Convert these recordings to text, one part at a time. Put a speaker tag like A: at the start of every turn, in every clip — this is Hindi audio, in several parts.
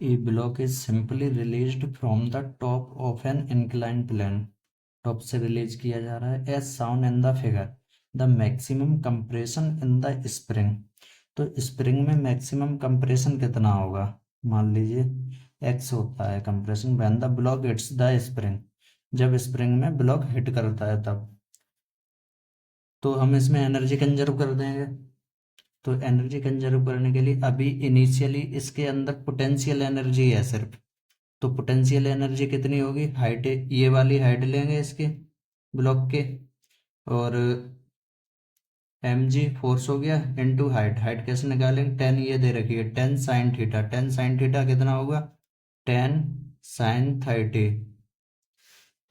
A: A block is simply released from the top of an inclined plane. Top से रिलीज किया जा रहा है as shown in the figure the maximum compression in the spring. तो स्प्रिंग में मैक्सिमम कंप्रेशन कितना होगा, मान लीजिए एक्स होता है compression when the block hits the spring, जब स्प्रिंग में ब्लॉक हिट करता है तब। तो हम इसमें एनर्जी कंजर्व कर देंगे। तो एनर्जी कंजर्व करने के लिए अभी इनिशियली इसके अंदर पोटेंशियल एनर्जी है सिर्फ, तो पोटेंशियल एनर्जी कितनी होगी, हाइट ये वाली हाइट लेंगे इसके ब्लॉक के, और एम जी फोर्स हो गया इनटू हाइट। हाइट कैसे निकालेंगे, 10 ये दे रखी है 10 साइन थीटा, 10 साइन थीटा कितना होगा 10 साइन 30।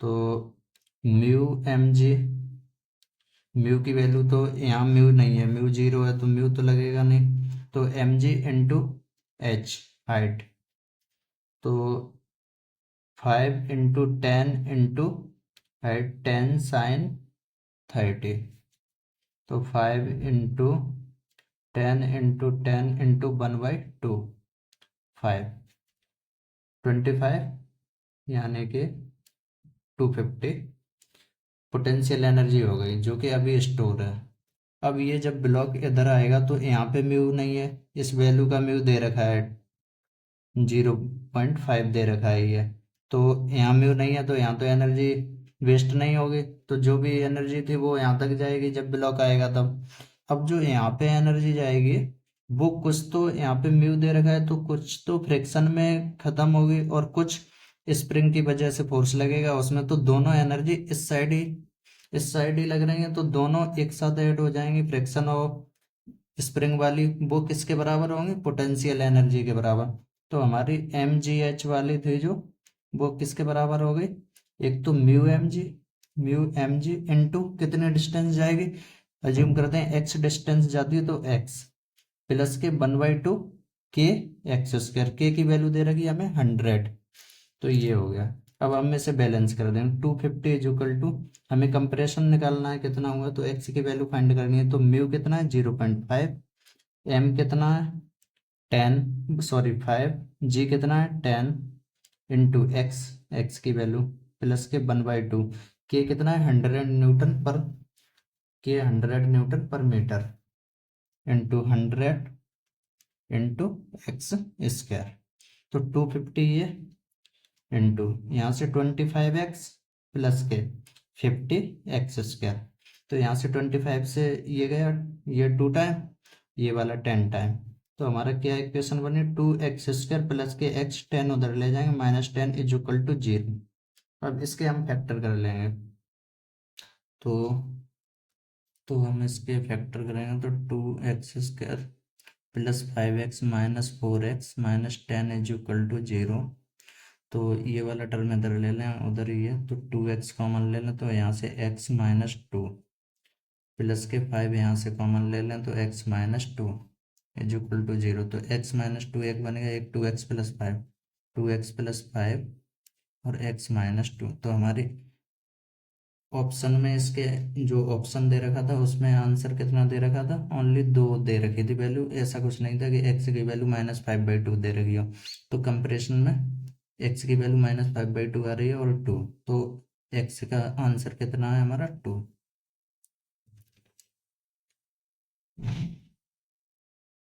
A: तो म्यू एम जी, म्यू की वैल्यू तो यहाँ म्यू नहीं है, म्यू जीरो है तो म्यू तो लगेगा नहीं, तो M G into H height. तो 5 इंटू 10 इंटू हाइट 10 साइन 30। तो 5 इंटू 10 इंटू 10 इंटू 1/2 5 25, यानी कि 250 पोटेंशियल एनर्जी हो गई जो कि अभी स्टोर है। अब ये जब ब्लॉक इधर आएगा तो यहाँ पे म्यू नहीं है, इस वैल्यू का म्यू दे रखा है 0.5 दे रखा है ये, तो यहाँ म्यू नहीं है तो यहाँ तो एनर्जी वेस्ट नहीं होगी, तो जो भी एनर्जी थी वो यहाँ तक जाएगी जब ब्लॉक आएगा तब। अब जो यहाँ पे एनर्जी जाएगी वो कुछ तो यहाँ पे म्यू दे रखा है तो कुछ तो फ्रिक्शन में खत्म होगी और कुछ स्प्रिंग की वजह से फोर्स लगेगा उसमें, तो दोनों एनर्जी इस साइड ही लग रही है, तो दोनों एक साथ ऐड हो जाएंगी। फ्रिक्शन और स्प्रिंग वाली वो किसके बराबर होंगी, पोटेंशियल एनर्जी के बराबर। तो हमारी एम जी एच वाली थी जो, वो किसके बराबर हो गई, एक तो म्यू एम जी इंटू कितने डिस्टेंस जाएगी, अज्यूम करते हैं एक्स डिस्टेंस जाती है तो एक्स प्लस के 1/2 के एक्स स्क्वायर, के की वैल्यू दे रखी है हमें 100। तो ये हो गया। अब हम इसे बैलेंस कर देंगे 250 इज इक्वल टू, हमें कंप्रेशन निकालना है कितना हुआ, तो एक्स की वैल्यू फाइंड करनी है, तो म्यू कितना है 0.5, एम कितना है 5, जी कितना है 10 इंटू एक्स, एक्स की वैल्यू प्लस के 1/2, के कितना है 100 न्यूटन पर metre into 100 into X square. तो 250 ये इंटू यहाँ से 25x प्लस के 50x²। तो यहाँ से 25 से ये गया, ये 2 टाइम, ये वाला 10 टाइम, तो हमारा क्या इक्वेशन बनी 2x² प्लस के x 10 उधर ले जाएंगे -10 इज इक्वल टू 0। अब इसके हम फैक्टर कर लेंगे, तो हम इसके फैक्टर करेंगे तो 2x² plus 5x minus 4x minus 10 is equal to 0। तो ये वाला टर्म इधर ले लें, उधर ही है तो 2x कॉमन ले लें, तो यहाँ से x -2 प्लस के 5 यहाँ से कॉमन ले लें तो x -2 इज इक्वल टू 0। तो x -2 एक बनेगा, एक 2x प्लस 5, 2x प्लस 5 और x -2। तो हमारी ऑप्शन में इसके जो ऑप्शन दे रखा था उसमें आंसर कितना दे रखा था, ओनली 2 दे रखी थी वैल्यू, ऐसा कुछ नहीं था कि x की वैल्यू -5/2 दे रखी हो। तो कंपेरिजन में x की वैल्यू -5/2 आ रही है और 2, तो x का आंसर कितना है हमारा 2।